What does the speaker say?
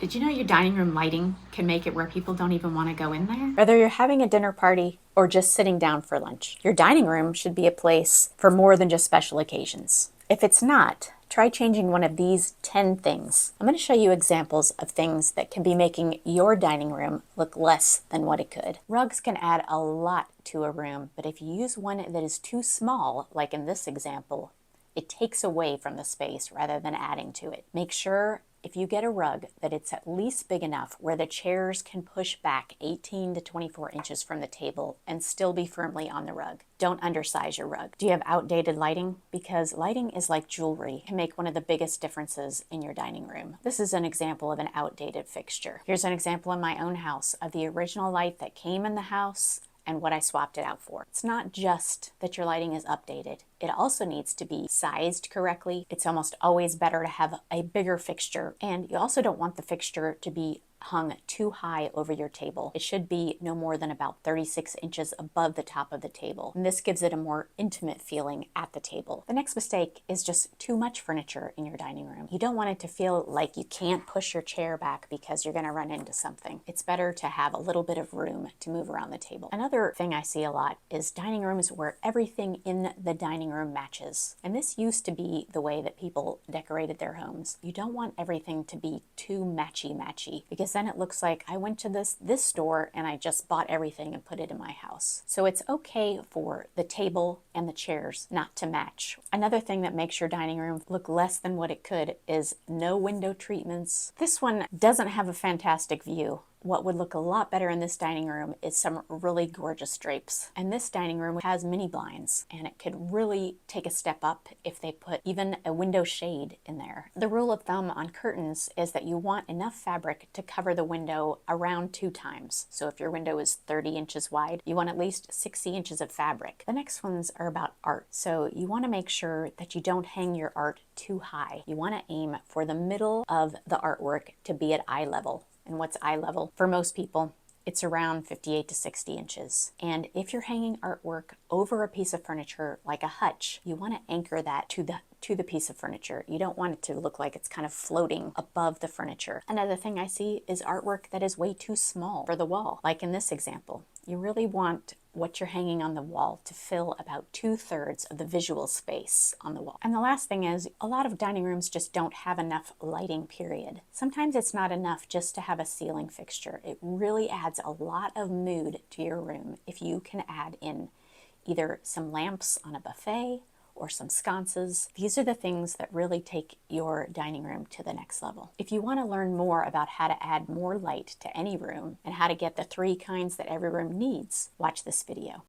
Did you know your dining room lighting can make it where people don't even want to go in there? Whether you're having a dinner party or just sitting down for lunch, your dining room should be a place for more than just special occasions. If it's not, try changing one of these 10 things. I'm going to show you examples of things that can be making your dining room look less than what it could. Rugs can add a lot to a room, but if you use one that is too small, like in this example, it takes away from the space rather than adding to it. Make sure if you get a rug that it's at least big enough where the chairs can push back 18 to 24 inches from the table and still be firmly on the rug. Don't undersize your rug. Do you have outdated lighting? Because lighting is like jewelry. It can make one of the biggest differences in your dining room. This is an example of an outdated fixture. Here's an example in my own house of the original light that came in the house and what I swapped it out for. It's not just that your lighting is updated. It also needs to be sized correctly. It's almost always better to have a bigger fixture, and you also don't want the fixture to be hung too high over your table. It should be no more than about 36 inches above the top of the table, and this gives it a more intimate feeling at the table. The next mistake is just too much furniture in your dining room. You don't want it to feel like you can't push your chair back because you're going to run into something. It's better to have a little bit of room to move around the table. Another thing I see a lot is dining rooms where everything in the dining room matches. And this used to be the way that people decorated their homes. You don't want everything to be too matchy because then it looks like I went to this store and I just bought everything and put it in my house. So it's okay for the table and the chairs not to match. Another thing that makes your dining room look less than what it could is no window treatments. This one doesn't have a fantastic view. What would look a lot better in this dining room is some really gorgeous drapes. And this dining room has mini blinds, and it could really take a step up if they put even a window shade in there. The rule of thumb on curtains is that you want enough fabric to cover the window around 2 times. So if your window is 30 inches wide, you want at least 60 inches of fabric. The next ones are about art. So you want to make sure that you don't hang your art too high. You want to aim for the middle of the artwork to be at eye level. And what's eye level? For most people, it's around 58 to 60 inches. And if you're hanging artwork over a piece of furniture like a hutch, you want to anchor that to the piece of furniture. You don't want it to look like it's kind of floating above the furniture. Another thing I see is artwork that is way too small for the wall, like in this example. You really want what you're hanging on the wall to fill about 2/3 of the visual space on the wall. And the last thing is, a lot of dining rooms just don't have enough lighting, period. Sometimes it's not enough just to have a ceiling fixture. It really adds a lot of mood to your room if you can add in either some lamps on a buffet or some sconces. These are the things that really take your dining room to the next level. If you want to learn more about how to add more light to any room and how to get the 3 kinds that every room needs, watch this video.